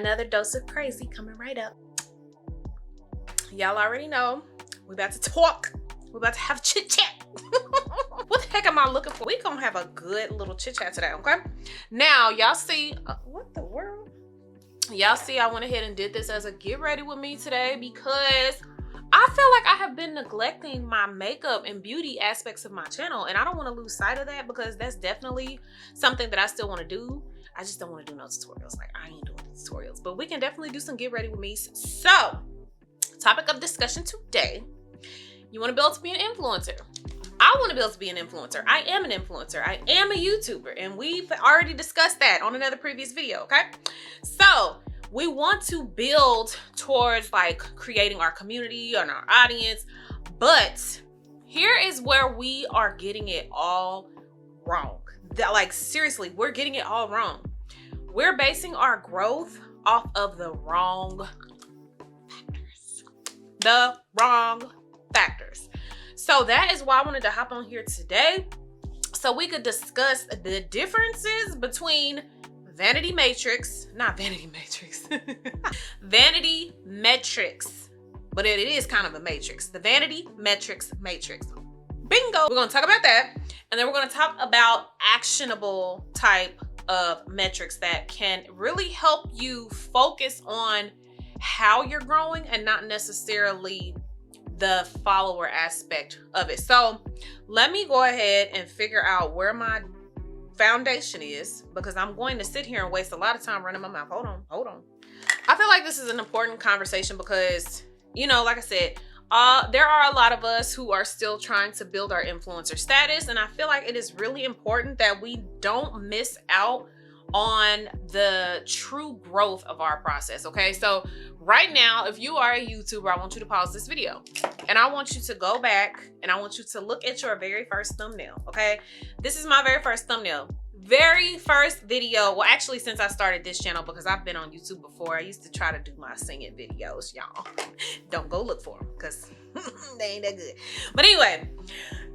another dose of crazy coming right up. Y'all already know we about to talk. We're about to have chit chat. What the heck am I looking for? We gonna have a good little chit chat today, okay? Now, y'all see, what the world? Y'all see, I went ahead and did this as a get ready with me today because I feel like I have been neglecting my makeup and beauty aspects of my channel, and I don't want to lose sight of that because that's definitely something that I still want to do. I just don't want to do no tutorials. Like, I ain't doing tutorials, but we can definitely do some get ready with me. So, topic of discussion today, you want to be able to be an influencer. I want to be able to be an influencer. I am an influencer. I am a YouTuber, and we've already discussed that on another previous video, okay? So, we want to build towards like creating our community and our audience, but here is where we are getting it all wrong. Like, seriously, we're getting it all wrong. We're basing our growth off of the wrong factors. The wrong factors. So that is why I wanted to hop on here today so we could discuss the differences between vanity metrics, vanity metrics, but it is kind of a matrix. The vanity metrics matrix. Bingo. We're going to talk about that. And then we're going to talk about actionable type of metrics that can really help you focus on how you're growing and not necessarily the follower aspect of it. So let me go ahead and figure out where my foundation is, because I'm going to sit here and waste a lot of time running my mouth. Hold on. I feel like this is an important conversation because, you know, like I said, there are a lot of us who are still trying to build our influencer status, and I feel like it is really important that we don't miss out on the true growth of our process. Okay, so right now, if you are a YouTuber, I want you to pause this video and I want you to go back and I want you to look at your very first thumbnail. Okay, this is my very first thumbnail, very first video. Well, actually, since I started this channel, because I've been on YouTube before. I used to try to do my singing videos, y'all. Don't go look for them because they ain't that good. But anyway,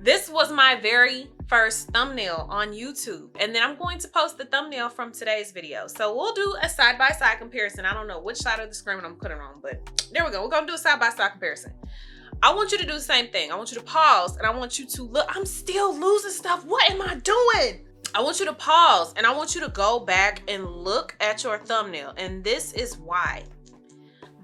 this was my very first thumbnail on YouTube. And then I'm going to post the thumbnail from today's video. So we'll do a side-by-side comparison. I don't know which side of the screen I'm putting on, but there we go. We're going to do a side-by-side comparison. I want you to do the same thing. I want you to pause and I want you to look. I'm still losing stuff. What am I doing? I want you to pause and I want you to go back and look at your thumbnail. And this is why.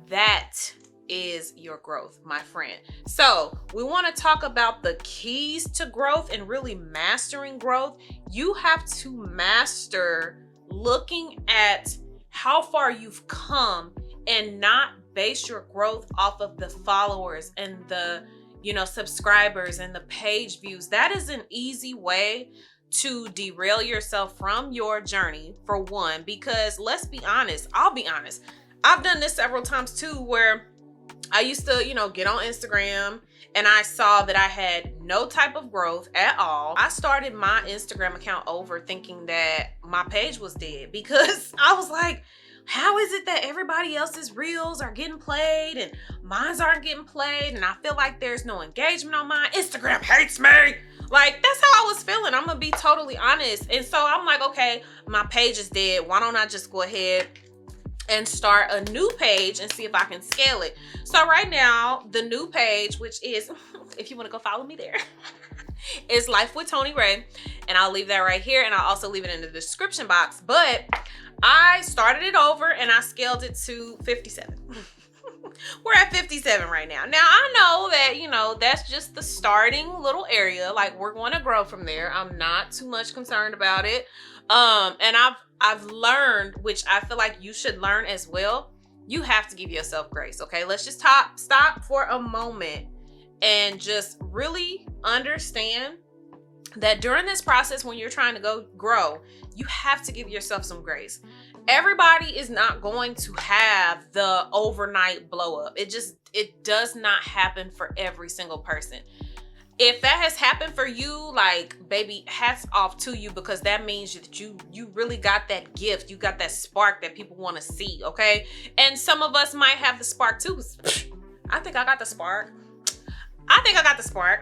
That is your growth, my friend. So we want to talk about the keys to growth and really mastering growth. You have to master looking at how far you've come and not base your growth off of the followers and the, you know, subscribers and the page views. That is an easy way to derail yourself from your journey, for one, because let's be honest, I'll be honest, I've done this several times too, where I used to, you know, get on Instagram and I saw that I had no type of growth at all. I started my Instagram account over thinking that my page was dead because I was like, how is it that everybody else's reels are getting played and mine's aren't getting played? And I feel like there's no engagement on mine. Instagram hates me. Like, that's how I was feeling. I'm gonna be totally honest. And so I'm like, okay, my page is dead. Why don't I just go ahead and start a new page and see if I can scale it? So right now, the new page, which is, if you want to go follow me there, is Life with Toni Ray. And I'll leave that right here. And I'll also leave it in the description box. But I started it over and I scaled it to 57. We're at 57 right now. Now, I know that, you know, that's just the starting little area. Like, we're going to grow from there. I'm not too much concerned about it. And I've learned, which I feel like you should learn as well, you have to give yourself grace. Okay, let's just stop for a moment and just really understand that during this process, when you're trying to grow, you have to give yourself some grace. Everybody is not going to have the overnight blow up. It does not happen for every single person. If that has happened for you, like, baby, hats off to you, because that means that you really got that gift. You got that spark that people want to see, okay? And some of us might have the spark too. I think I got the spark.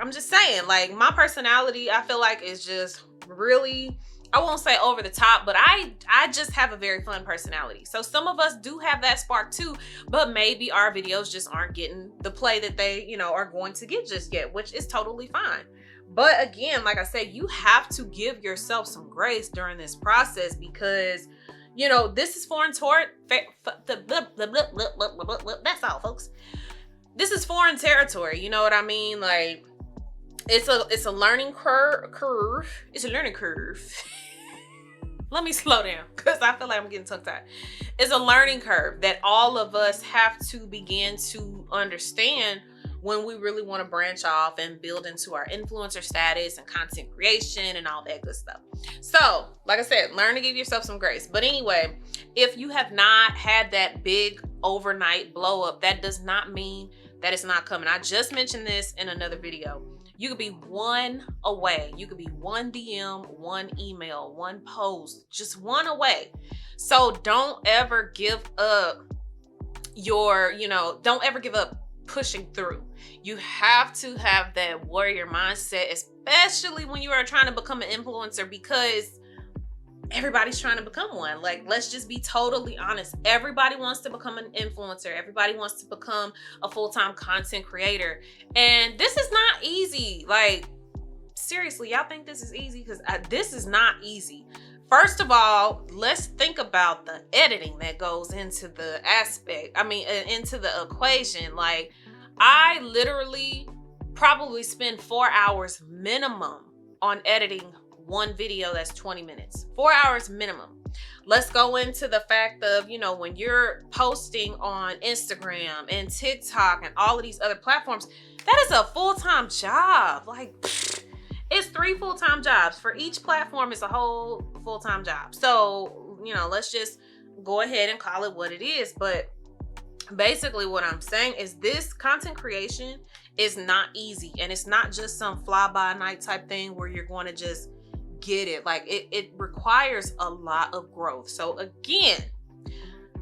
I'm just saying, like, my personality, I feel like, is just really I won't say over the top, but I just have a very fun personality. So some of us do have that spark too, but maybe our videos just aren't getting the play that they, you know, are going to get just yet, which is totally fine. But again, like I said, you have to give yourself some grace during this process because, you know, this is foreign territory. That's all, folks. This is foreign territory. You know what I mean? Like, it's a learning curve. It's a learning curve. Let me slow down because I feel like I'm getting tongue-tied. It's a learning curve that all of us have to begin to understand when we really want to branch off and build into our influencer status and content creation and all that good stuff. So, like I said, learn to give yourself some grace. But anyway, if you have not had that big overnight blow up, that does not mean that it's not coming. I just mentioned this in another video. You could be one away. You could be one DM, one email, one post, just one away. So don't ever give up don't ever give up pushing through. You have to have that warrior mindset, especially when you are trying to become an influencer, because everybody's trying to become one. Like, let's just be totally honest. Everybody wants to become an influencer. Everybody wants to become a full-time content creator. And this is not easy. Like, seriously, y'all think this is easy? Because this is not easy. First of all, let's think about the editing that goes into the into the equation. Like, I literally probably spend 4 hours minimum on editing one video that's 20 minutes. 4 hours minimum. Let's go into the fact of, you know, when you're posting on Instagram and TikTok and all of these other platforms, that is a full-time job. Like, it's 3 full-time jobs. For each platform, it's a whole full-time job. So, you know, let's just go ahead and call it what it is. But basically what I'm saying is this content creation is not easy. And it's not just some fly-by-night type thing where you're going to just get it. Like, it requires a lot of growth. So again,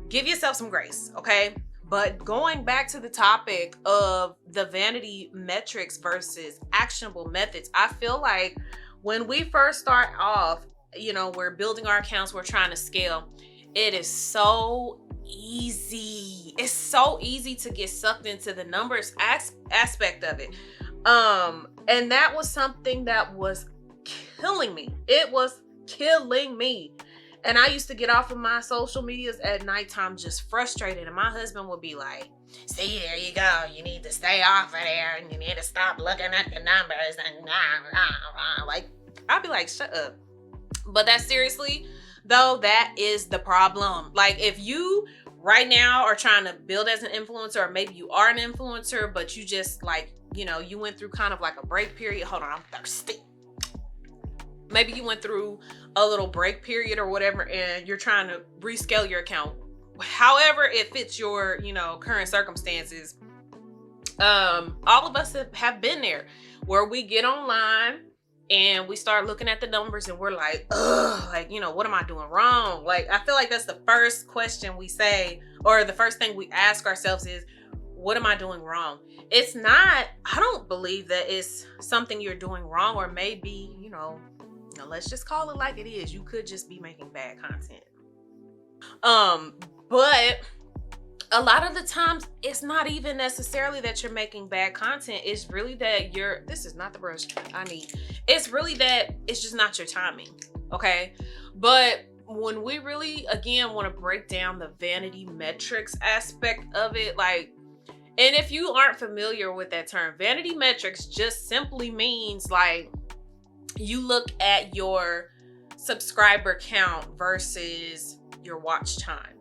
give yourself some grace, okay? But going back to the topic of the vanity metrics versus actionable methods, I feel like when we first start off, you know, we're building our accounts, we're trying to scale. It is so easy. It's so easy to get sucked into the numbers aspect of it. And that was something that was killing me. It was killing me. And I used to get off of my social medias at nighttime just frustrated. And my husband would be like, see, there you go. You need to stay off of there and you need to stop looking at the numbers. And like, I'd be like, shut up. But that seriously, though, that is the problem. Like, if you right now are trying to build as an influencer, or maybe you are an influencer, but you just like, you know, you went through kind of like a break period. Hold on, I'm thirsty. Maybe you went through a little break period or whatever, and you're trying to rescale your account. However it fits your, you know, current circumstances. All of us have been there where we get online and we start looking at the numbers and we're like, ugh, like, you know, what am I doing wrong? Like, I feel like that's the first question we say, or the first thing we ask ourselves is, what am I doing wrong? It's not, I don't believe that it's something you're doing wrong, or maybe, you know, let's just call it like it is. You could just be making bad content. But a lot of the times it's not even necessarily that you're making bad content. It's really that this is not the brush I need. It's really that it's just not your timing. Okay. But when we really, again, want to break down the vanity metrics aspect of it, like, and if you aren't familiar with that term, vanity metrics just simply means like, you look at your subscriber count versus your watch time,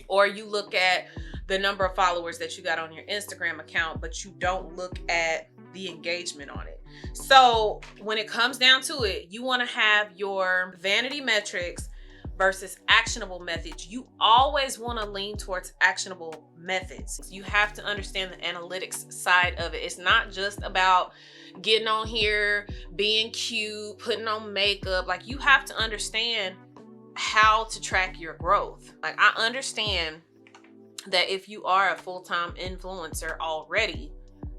or you look at the number of followers that you got on your Instagram account, but you don't look at the engagement on it. So when it comes down to it, you want to have your vanity metrics versus actionable methods. You always want to lean towards actionable methods. You have to understand the analytics side of it. It's not just about getting on here, being cute, putting on makeup. Like, you have to understand how to track your growth. Like, I understand that if you are a full-time influencer already,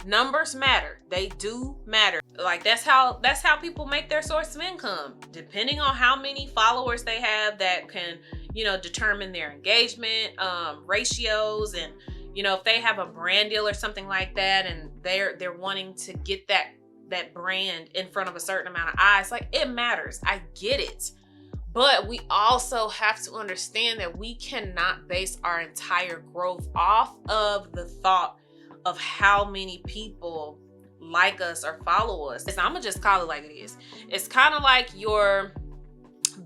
Numbers matter. They do matter. Like that's how people make their source of income. Depending on how many followers they have, that can, determine their engagement ratios. And if they have a brand deal or something like that, and they're wanting to get that brand in front of a certain amount of eyes, like, it matters. I get it. But we also have to understand that we cannot base our entire growth off of the thought of how many people like us or follow us. I'm gonna just call it like it is. It's kind of like you're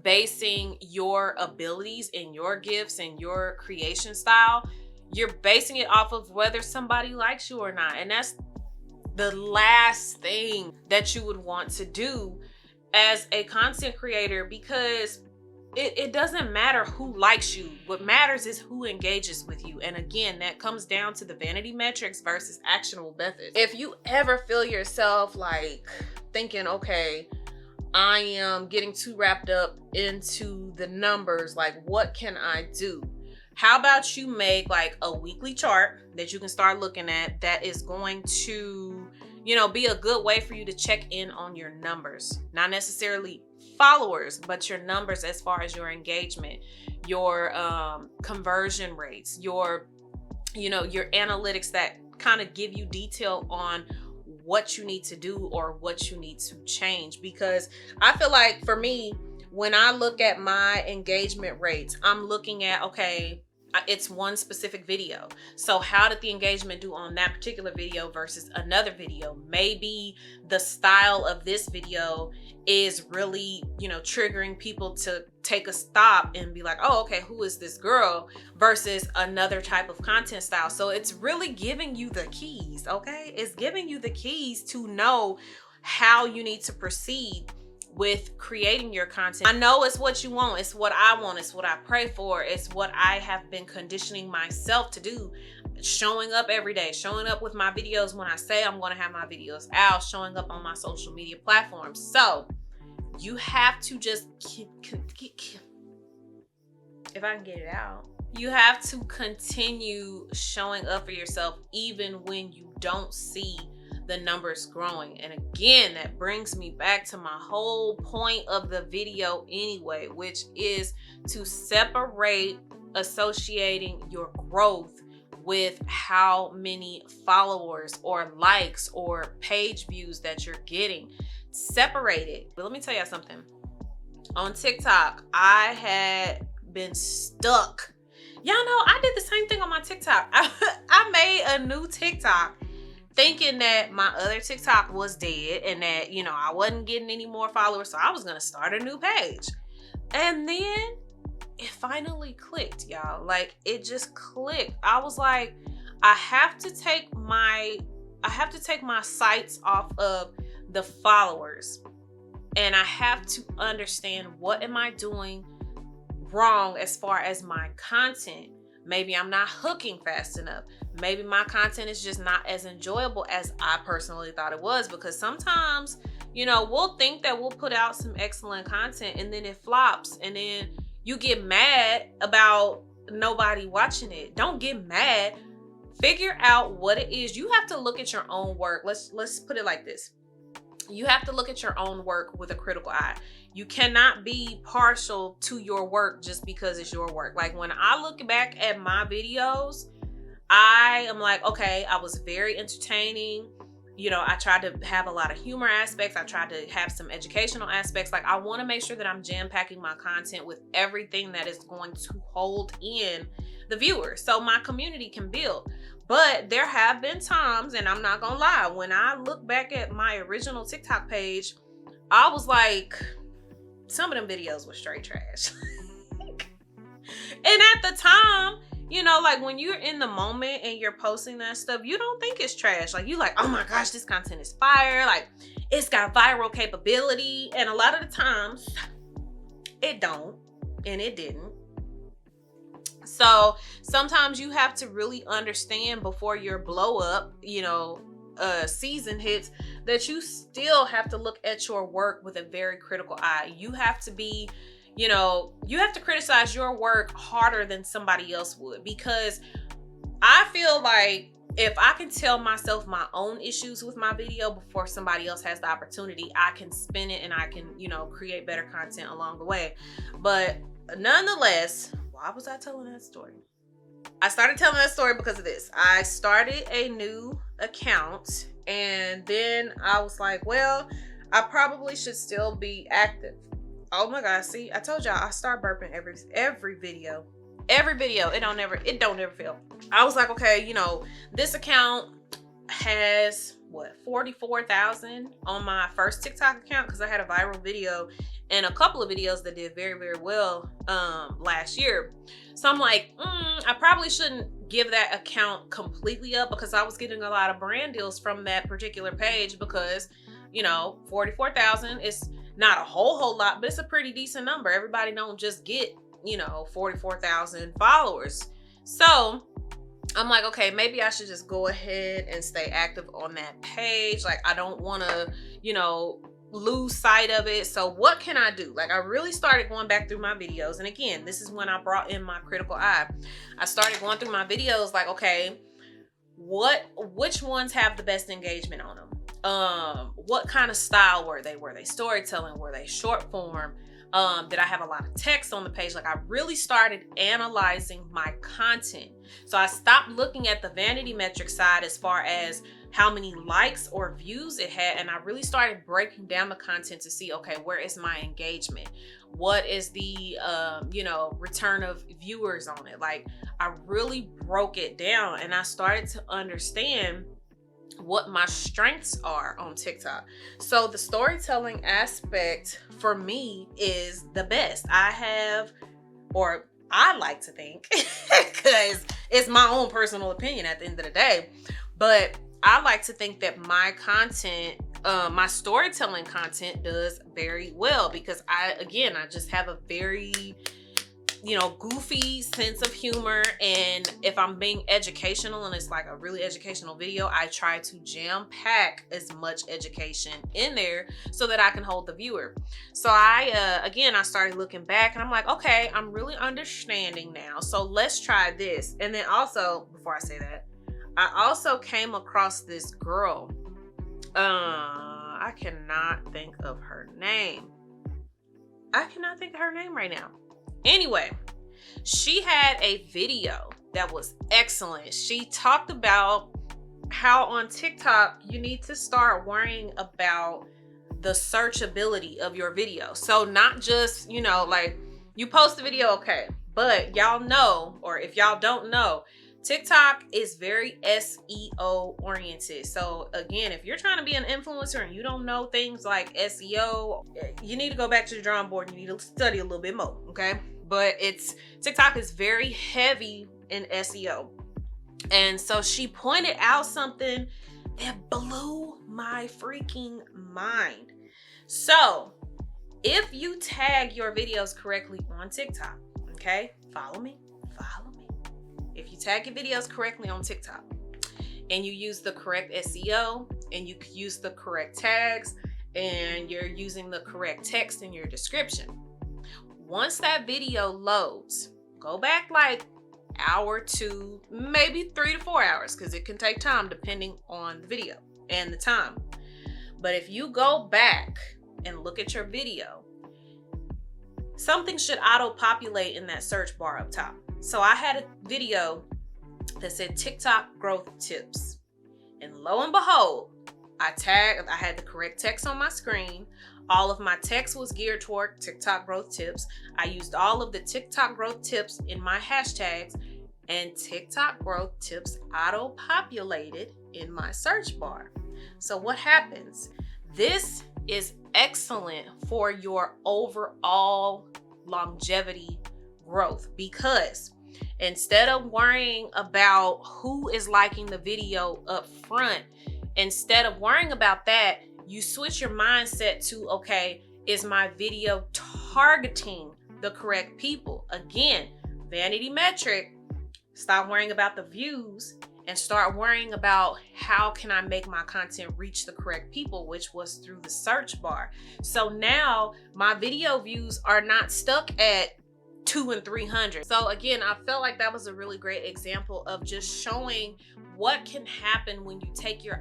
basing your abilities and your gifts and your creation style. You're basing it off of whether somebody likes you or not. And that's the last thing that you would want to do as a content creator, because it doesn't matter who likes you. What matters is who engages with you. And again, that comes down to the vanity metrics versus actionable methods. If you ever feel yourself like thinking, okay, I am getting too wrapped up into the numbers, like, what can I do? How about you make like a weekly chart that you can start looking at, that is going to, be a good way for you to check in on your numbers. Not necessarily followers, but your numbers as far as your engagement, your conversion rates, your analytics that kind of give you detail on what you need to do or what you need to change. Because I feel like for me, when I look at my engagement rates, I'm looking at, okay, it's one specific video. So how did the engagement do on that particular video versus another video? Maybe the style of this video is really, triggering people to take a stop and be like, oh, okay, who is this girl, versus another type of content style. So it's really giving you the keys, okay? It's giving you the keys to know how you need to proceed with creating your content. I know it's what you want. It's what I want. It's what I pray for. It's what I have been conditioning myself to do. Showing up every day, showing up with my videos when I say I'm going to have my videos out, showing up on my social media platforms. So you have to just if I can get it out, you have to continue showing up for yourself even when you don't see the numbers growing. And again, that brings me back to my whole point of the video anyway, which is to separate associating your growth with how many followers or likes or page views that you're getting. Separate it. But let me tell you something. On TikTok, I had been stuck. Y'all know I did the same thing on my TikTok. I made a new TikTok thinking that my other TikTok was dead and that, I wasn't getting any more followers. So I was going to start a new page. And then it finally clicked, y'all. Like, it just clicked. I was like, I have to take my sights off of the followers, and I have to understand, what am I doing wrong as far as my content? Maybe I'm not hooking fast enough. Maybe my content is just not as enjoyable as I personally thought it was, because sometimes, we'll think that we'll put out some excellent content and then it flops, and then you get mad about nobody watching it. Don't get mad. Figure out what it is. You have to look at your own work. Let's put it like this. You have to look at your own work with a critical eye. You cannot be partial to your work just because it's your work. Like, when I look back at my videos, I am like, okay, I was very entertaining. I tried to have a lot of humor aspects. I tried to have some educational aspects. Like, I want to make sure that I'm jam-packing my content with everything that is going to hold in the viewer so my community can build. But there have been times, and I'm not gonna lie, when I look back at my original TikTok page, I was like, some of them videos were straight trash. And at the time, like, when you're in the moment and you're posting that stuff, you don't think it's trash. Like, you like, oh my gosh, this content is fire. Like, it's got viral capability. And a lot of the times it don't, and it didn't. So sometimes you have to really understand before your blow up, season hits, that you still have to look at your work with a very critical eye. You have to be, you have to criticize your work harder than somebody else would, because I feel like if I can tell myself my own issues with my video before somebody else has the opportunity, I can spin it and I can, you know, create better content along the way. But nonetheless, why was I telling that story? I started telling that story because of this. I started a new account and then I was like, well, I probably should still be active. Oh my God, see, I told y'all I start burping every video. Every video, it don't never fail. I was like, okay, you know, this account has what, 44,000 on my first TikTok account because I had a viral video and a couple of videos that did very, very well last year. So I'm like, I probably shouldn't give that account completely up because I was getting a lot of brand deals from that particular page because, you know, 44,000 is not a whole lot, but it's a pretty decent number. Everybody don't just get, you know, 44,000 followers. So I'm like, okay, maybe I should just go ahead and stay active on that page. Like, I don't want to, you know, lose sight of it. So what can I do? Like, I really started going back through my videos. And again, this is when I brought in my critical eye. I started going through my videos like, okay, which ones have the best engagement on them? What kind of style were they? Were they storytelling? Were they short form? Did I have a lot of text on the page? Like, I really started analyzing my content. So I stopped looking at the vanity metric side as far as how many likes or views it had. And I really started breaking down the content to see, okay, where is my engagement? What is the, you know, return of viewers on it? Like, I really broke it down and I started to understand what my strengths are on TikTok. So the storytelling aspect for me is the best. I like to think, because it's my own personal opinion at the end of the day, but I like to think that my content, my storytelling content does very well because I just have a very, you know, goofy sense of humor. And if I'm being educational and it's like a really educational video, I try to jam pack as much education in there so that I can hold the viewer. So I started looking back and I'm like, okay, I'm really understanding now. So let's try this. And then also, before I say that, I also came across this girl. I cannot think of her name. Right now. Anyway, she had a video that was excellent. She talked about how on TikTok you need to start worrying about the searchability of your video. So not just, you know, like you post a video, okay, but y'all know, or if y'all don't know, TikTok is very SEO oriented. So again, if you're trying to be an influencer and you don't know things like SEO, you need to go back to the drawing board and you need to study a little bit more, okay? But TikTok is very heavy in SEO. And so she pointed out something that blew my freaking mind. So if you tag your videos correctly on TikTok, okay, follow me. If you tag your videos correctly on TikTok and you use the correct SEO and you use the correct tags and you're using the correct text in your description, once that video loads, go back like hour to maybe 3 to 4 hours because it can take time depending on the video and the time. But if you go back and look at your video, something should auto-populate in that search bar up top. So I had a video that said TikTok growth tips. And lo and behold, I had the correct text on my screen. All of my text was geared toward TikTok growth tips. I used all of the TikTok growth tips in my hashtags, and TikTok growth tips auto-populated in my search bar. So what happens? This is excellent for your overall longevity growth because instead of worrying about who is liking the video up front, instead of worrying about that, you switch your mindset to, okay, is my video targeting the correct people? Again, vanity metric, stop worrying about the views and start worrying about how can I make my content reach the correct people, which was through the search bar. So now my video views are not stuck at 200 and 300. So again, I felt like that was a really great example of just showing what can happen when you take your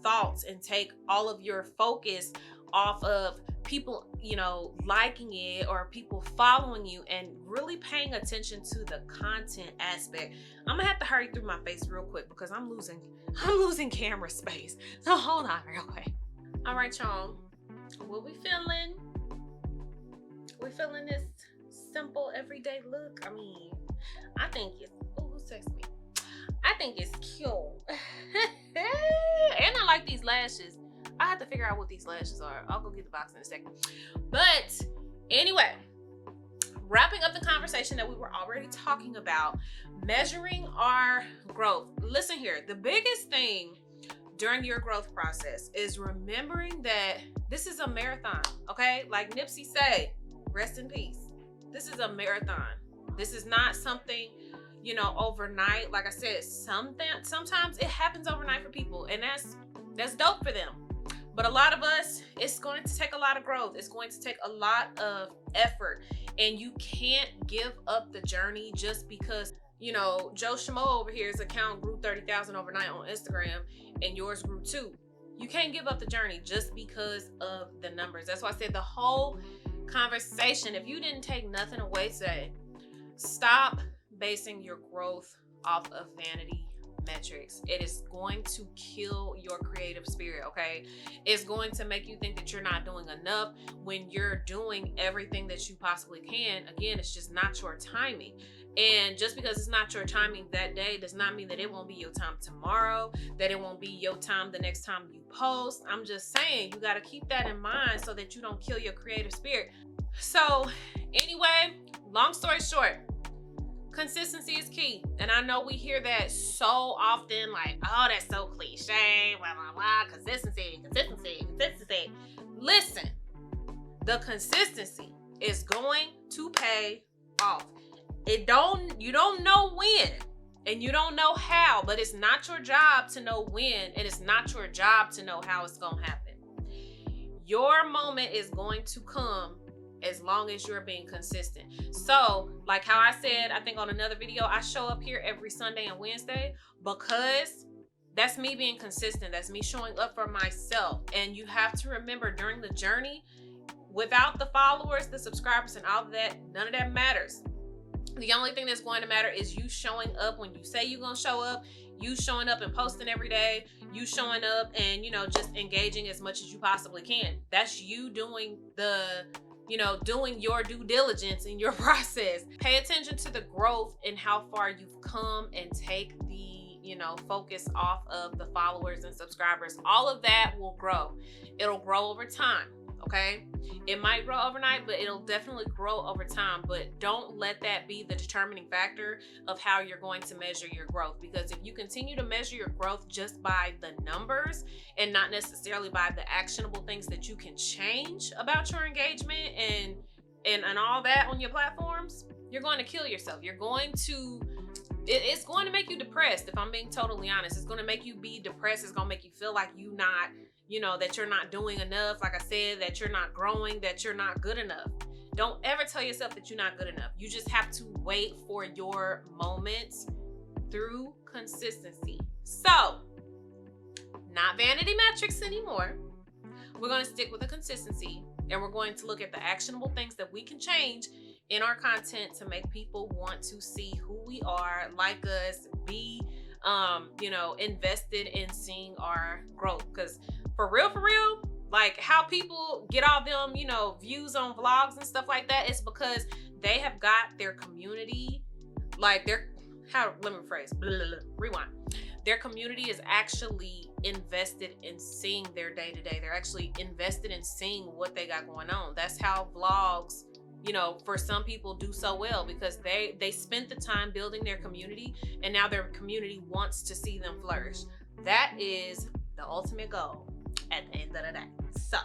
thoughts and take all of your focus off of people, you know, liking it or people following you, and really paying attention to the content aspect. I'm gonna have to hurry through my face real quick because I'm losing camera space. So hold on real quick. All right, y'all. What we feeling? We feeling this simple everyday look? I mean, I think it's, oh, who texted me? I think it's cute. And I like these lashes. I have to figure out what these lashes are. I'll go get the box in a second. But anyway, wrapping up the conversation that we were already talking about, measuring our growth. Listen here, the biggest thing during your growth process is remembering that this is a marathon, okay? Like Nipsey said, rest in peace. This is a marathon. This is not something, you know, overnight. Like I said, sometimes it happens overnight for people, and that's dope for them. But a lot of us, it's going to take a lot of growth. It's going to take a lot of effort, and you can't give up the journey just because, you know, Joe Schmo over here's account grew 30,000 overnight on Instagram and yours grew too. You can't give up the journey just because of the numbers. That's why I said the whole conversation, if you didn't take nothing away today, stop basing your growth off of vanity metrics. It is going to kill your creative spirit, okay? It's going to make you think that you're not doing enough when you're doing everything that you possibly can. Again, it's just not your timing. And just because it's not your timing that day does not mean that it won't be your time tomorrow, that it won't be your time the next time you post. I'm just saying, you got to keep that in mind so that you don't kill your creative spirit. So anyway, long story short, consistency is key. And I know we hear that so often, like, oh, that's so cliche, blah, blah, blah, consistency. Listen, the consistency is going to pay off. You don't know when, and you don't know how, but it's not your job to know when, and it's not your job to know how it's gonna happen. Your moment is going to come as long as you're being consistent. So, like how I said, I think on another video, I show up here every Sunday and Wednesday because that's me being consistent. That's me showing up for myself. And you have to remember, during the journey, without the followers, the subscribers, and all of that, none of that matters. The only thing that's going to matter is you showing up when you say you're going to show up, you showing up and posting every day, you showing up and, you know, just engaging as much as you possibly can. That's you doing doing your due diligence in your process. Pay attention to the growth and how far you've come, and take the, you know, focus off of the followers and subscribers. All of that will grow. It'll grow over time. Okay, it might grow overnight, but it'll definitely grow over time. But don't let that be the determining factor of how you're going to measure your growth, because if you continue to measure your growth just by the numbers and not necessarily by the actionable things that you can change about your engagement and all that on your platforms, you're going to kill yourself. It's going to make you depressed. If I'm being totally honest, it's going to make you be depressed. It's going to make you feel like that you're not doing enough. Like I said, that you're not growing, that you're not good enough. Don't ever tell yourself that you're not good enough. You just have to wait for your moments through consistency. So, not vanity metrics anymore. We're going to stick with the consistency, and we're going to look at the actionable things that we can change in our content to make people want to see who we are, like us, be invested in seeing our growth. Because for real, like how people get all them, views on vlogs and stuff like that, it's because they have got their community, like rewind. Their community is actually invested in seeing their day-to-day. They're actually invested in seeing what they got going on. That's how vlogs, for some people do so well, because they spent the time building their community, and now their community wants to see them flourish. That is the ultimate goal at the end of the day. So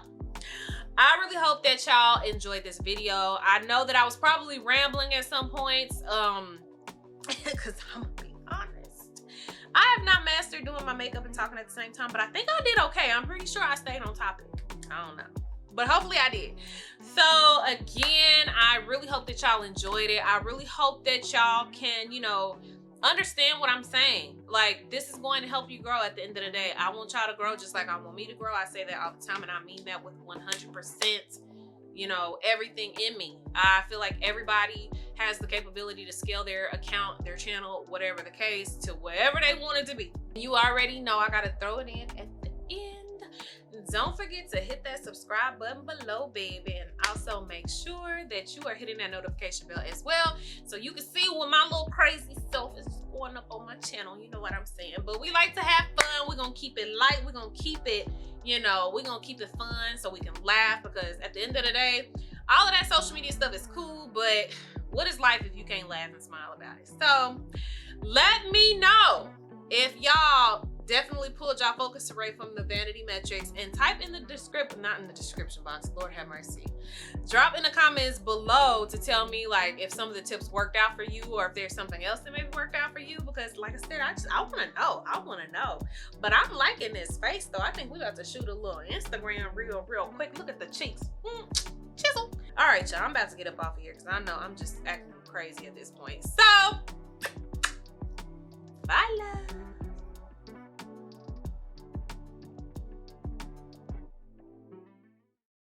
I really hope that y'all enjoyed this video. I know that I was probably rambling at some points, because I'm gonna be honest, I have not mastered doing my makeup and talking at the same time, but I think I did okay. I'm pretty sure I stayed on topic. I don't know. but hopefully I did. So again, I really hope that y'all enjoyed it. I really hope that y'all can, you know, understand what I'm saying. Like, this is going to help you grow at the end of the day. I want y'all to grow just like I want me to grow. I say that all the time, and I mean that with 100%, you know, everything in me. I feel like everybody has the capability to scale their account, their channel, whatever the case, to wherever they want it to be. You already know I got to throw it in at the end. Don't forget to hit that subscribe button below, baby, and also make sure that you are hitting that notification bell as well, so you can see when my little crazy self is going up on my channel. You know what I'm saying? But we like to have fun. We're gonna keep it light. We're gonna keep it, you know, we're gonna keep it fun so we can laugh, because at the end of the day, all of that social media stuff is cool, but what is life if you can't laugh and smile about it? So let me know if y'all definitely pulled y'all focus array from the vanity metrics, and type in the description, not in the description box, Lord have mercy. Drop in the comments below to tell me, like, if some of the tips worked out for you, or if there's something else that maybe worked out for you, because like I said, I want to know. But I'm liking this face though. I think we got to shoot a little Instagram reel real quick. Look at the cheeks. Chisel. All right, y'all, I'm about to get up off of here because I know I'm just acting crazy at this point. So